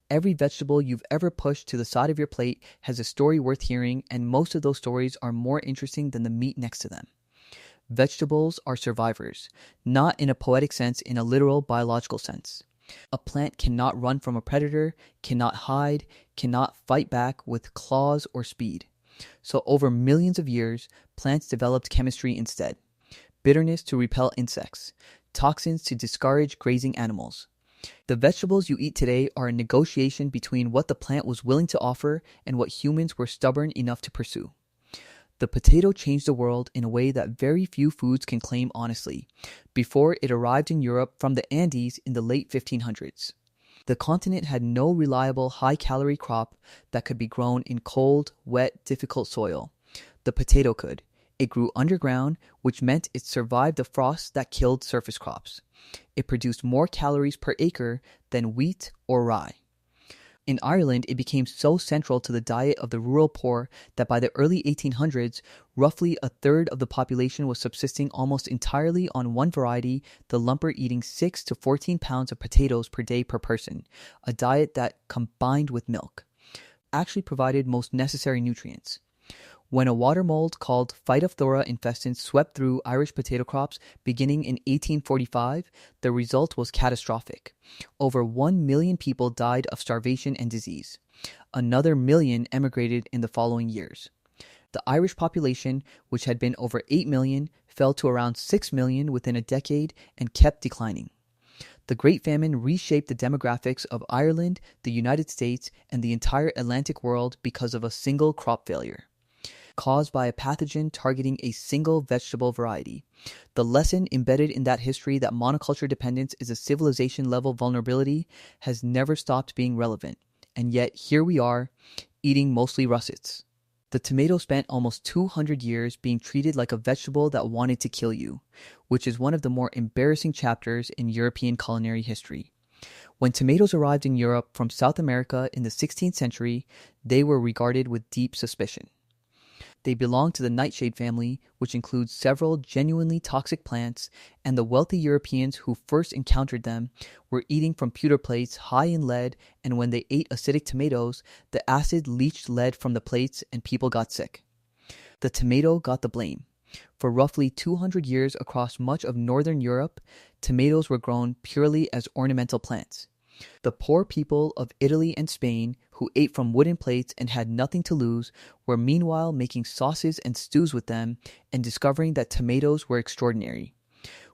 Every vegetable you've ever pushed to the side of your plate has a story worth hearing, and most of those stories are more interesting than the meat next to them. Vegetables are survivors, not in a poetic sense, in a literal biological sense. A plant cannot run from a predator, cannot hide, cannot fight back with claws or speed. So over millions of years, plants developed chemistry instead. Bitterness to repel insects, toxins to discourage grazing animals. The vegetables you eat today are a negotiation between what the plant was willing to offer and what humans were stubborn enough to pursue. The potato changed the world in a way that very few foods can claim honestly, before it arrived in Europe from the Andes in the late 1500s. The continent had no reliable high-calorie crop that could be grown in cold, wet, difficult soil. The potato could. It grew underground, which meant it survived the frost that killed surface crops. It produced more calories per acre than wheat or rye. In Ireland, it became so central to the diet of the rural poor that by the early 1800s, roughly a third of the population was subsisting almost entirely on one variety, the lumper eating 6 to 14 pounds of potatoes per day per person, a diet that, combined with milk, actually provided most necessary nutrients. When a water mold called Phytophthora infestans swept through Irish potato crops beginning in 1845, the result was catastrophic. Over 1 million people died of starvation and disease. Another million emigrated in the following years. The Irish population, which had been over 8 million, fell to around 6 million within a decade and kept declining. The Great Famine reshaped the demographics of Ireland, the United States, and the entire Atlantic world because of a single crop failure caused by a pathogen targeting a single vegetable variety. The lesson embedded in that history that monoculture dependence is a civilization-level vulnerability has never stopped being relevant. And yet, here we are, eating mostly russets. The tomato spent almost 200 years being treated like a vegetable that wanted to kill you, which is one of the more embarrassing chapters in European culinary history. When tomatoes arrived in Europe from South America in the 16th century, they were regarded with deep suspicion. They belong to the nightshade family, which includes several genuinely toxic plants, and the wealthy Europeans who first encountered them were eating from pewter plates high in lead, and when they ate acidic tomatoes, the acid leached lead from the plates and people got sick. The tomato got the blame. For roughly 200 years across much of northern Europe, tomatoes were grown purely as ornamental plants. The poor people of Italy and Spain, who ate from wooden plates and had nothing to lose, were meanwhile making sauces and stews with them and discovering that tomatoes were extraordinary.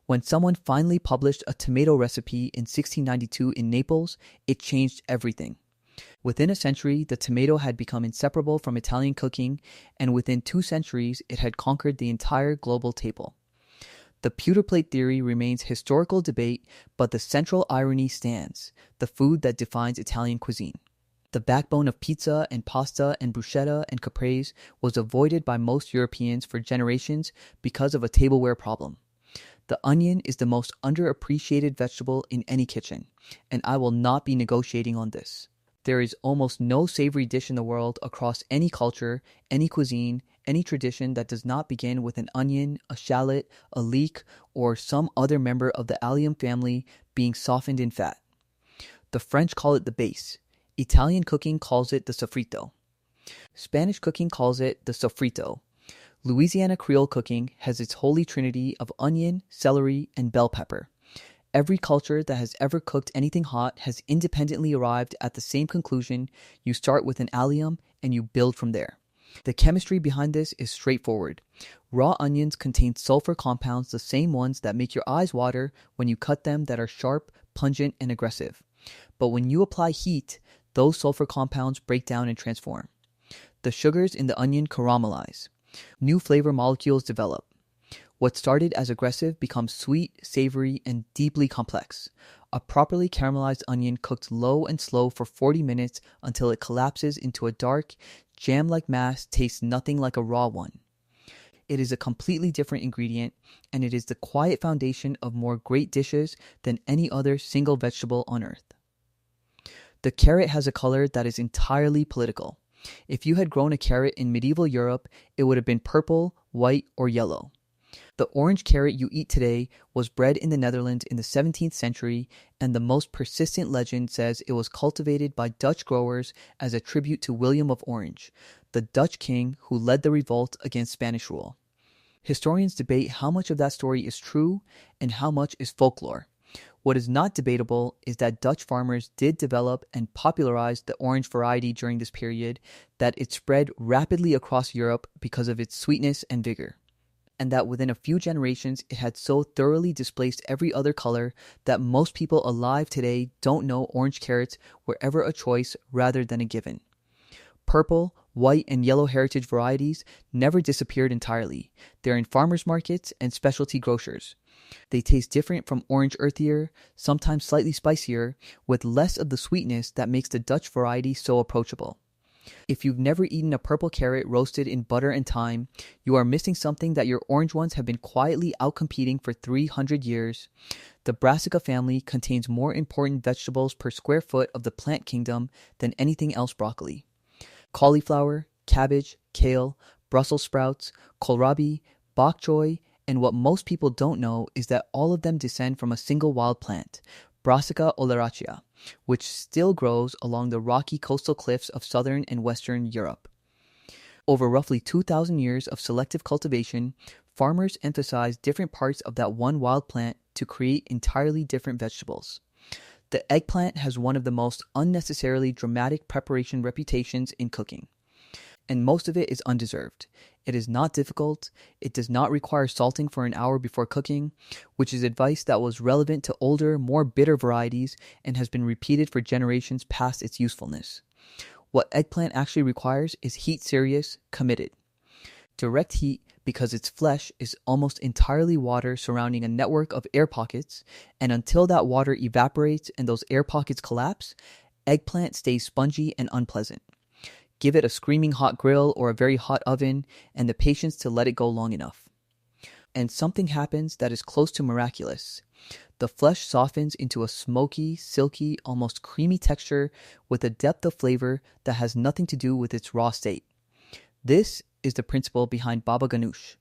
When someone finally published a tomato recipe in 1692 in Naples, it changed everything. Within a century, the tomato had become inseparable from Italian cooking, and within 2 centuries, it had conquered the entire global table. The pewter plate theory remains historical debate, but the central irony stands: the food that defines Italian cuisine. The backbone of pizza and pasta and bruschetta and caprese was avoided by most Europeans for generations because of a tableware problem. The onion is the most underappreciated vegetable in any kitchen, and I will not be negotiating on this. There is almost no savory dish in the world across any culture, any cuisine, any tradition that does not begin with an onion, a shallot, a leek, or some other member of the allium family being softened in fat. The French call it the base. Italian cooking calls it the sofrito. Spanish cooking calls it the sofrito. Louisiana Creole cooking has its holy trinity of onion, celery, and bell pepper. Every culture that has ever cooked anything hot has independently arrived at the same conclusion: you start with an allium and you build from there. The chemistry behind this is straightforward. Raw onions contain sulfur compounds, the same ones that make your eyes water when you cut them, that are sharp, pungent, and aggressive. But when you apply heat, those sulfur compounds break down and transform. The sugars in the onion caramelize. New flavor molecules develop. What started as aggressive becomes sweet, savory, and deeply complex. A properly caramelized onion cooked low and slow for 40 minutes until it collapses into a dark, jam-like mass tastes nothing like a raw one. It is a completely different ingredient, and it is the quiet foundation of more great dishes than any other single vegetable on earth. The carrot has a color that is entirely political. If you had grown a carrot in medieval Europe, it would have been purple, white, or yellow. The orange carrot you eat today was bred in the Netherlands in the 17th century, and the most persistent legend says it was cultivated by Dutch growers as a tribute to William of Orange, the Dutch king who led the revolt against Spanish rule. Historians debate how much of that story is true and how much is folklore. What is not debatable is that Dutch farmers did develop and popularize the orange variety during this period, that it spread rapidly across Europe because of its sweetness and vigor, and that within a few generations it had so thoroughly displaced every other color that most people alive today don't know orange carrots were ever a choice rather than a given. Purple, white, and yellow heritage varieties never disappeared entirely. They're in farmers markets and specialty grocers. They taste different from orange, earthier, sometimes slightly spicier, with less of the sweetness that makes the Dutch variety so approachable. If you've never eaten a purple carrot roasted in butter and thyme, you are missing something that your orange ones have been quietly outcompeting for 300 years. The brassica family contains more important vegetables per square foot of the plant kingdom than anything else broccoli. Cauliflower, cabbage, kale, Brussels sprouts, kohlrabi, bok choy, and what most people don't know is that all of them descend from a single wild plant, Brassica oleracea, which still grows along the rocky coastal cliffs of southern and western Europe. Over roughly 2,000 years of selective cultivation, farmers emphasized different parts of that one wild plant to create entirely different vegetables. The eggplant has one of the most unnecessarily dramatic preparation reputations in cooking, and most of it is undeserved. It is not difficult, it does not require salting for an hour before cooking, which is advice that was relevant to older, more bitter varieties and has been repeated for generations past its usefulness. What eggplant actually requires is heat serious, committed. Direct heat because its flesh is almost entirely water surrounding a network of air pockets, and until that water evaporates and those air pockets collapse, eggplant stays spongy and unpleasant. Give it a screaming hot grill or a very hot oven and the patience to let it go long enough. And something happens that is close to miraculous. The flesh softens into a smoky, silky, almost creamy texture with a depth of flavor that has nothing to do with its raw state. This is the principle behind baba ganoush,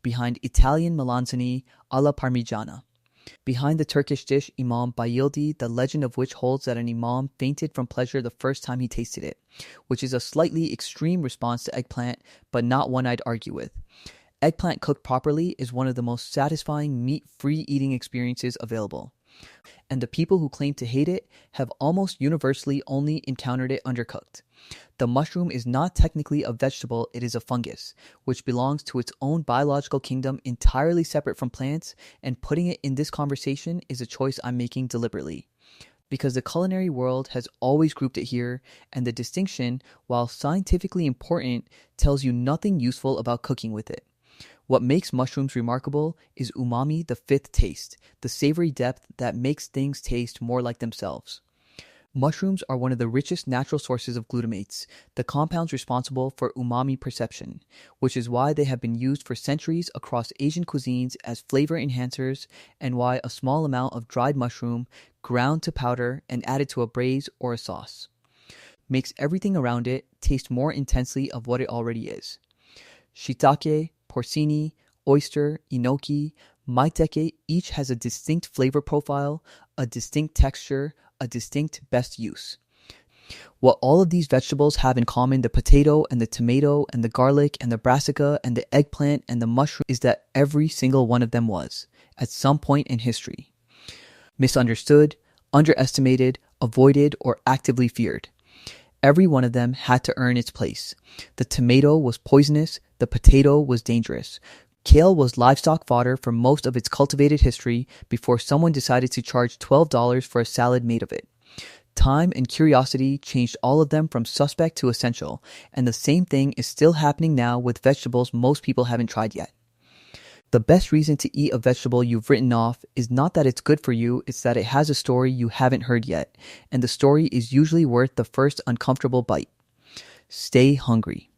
behind Italian melanzane alla parmigiana, behind the Turkish dish imam bayildi, the legend of which holds that an imam fainted from pleasure the first time he tasted it, which is a slightly extreme response to eggplant, but not one I'd argue with. Eggplant cooked properly is one of the most satisfying meat-free eating experiences available, and the people who claim to hate it have almost universally only encountered it undercooked. The mushroom is not technically a vegetable, it is a fungus, which belongs to its own biological kingdom entirely separate from plants, and putting it in this conversation is a choice I'm making deliberately. Because the culinary world has always grouped it here, and the distinction, while scientifically important, tells you nothing useful about cooking with it. What makes mushrooms remarkable is umami, the fifth taste, the savory depth that makes things taste more like themselves. Mushrooms are one of the richest natural sources of glutamates, the compounds responsible for umami perception, which is why they have been used for centuries across Asian cuisines as flavor enhancers, and why a small amount of dried mushroom, ground to powder and added to a braise or a sauce, makes everything around it taste more intensely of what it already is. Shiitake, porcini, oyster, enoki, maitake each has a distinct flavor profile, a distinct texture, a distinct best use. What all of these vegetables have in common, the potato and the tomato and the garlic and the brassica and the eggplant and the mushroom, is that every single one of them was, at some point in history, misunderstood, underestimated, avoided, or actively feared. Every one of them had to earn its place. The tomato was poisonous, the potato was dangerous. Kale was livestock fodder for most of its cultivated history before someone decided to charge $12 for a salad made of it. Time and curiosity changed all of them from suspect to essential, and the same thing is still happening now with vegetables most people haven't tried yet. The best reason to eat a vegetable you've written off is not that it's good for you, it's that it has a story you haven't heard yet, and the story is usually worth the first uncomfortable bite. Stay hungry.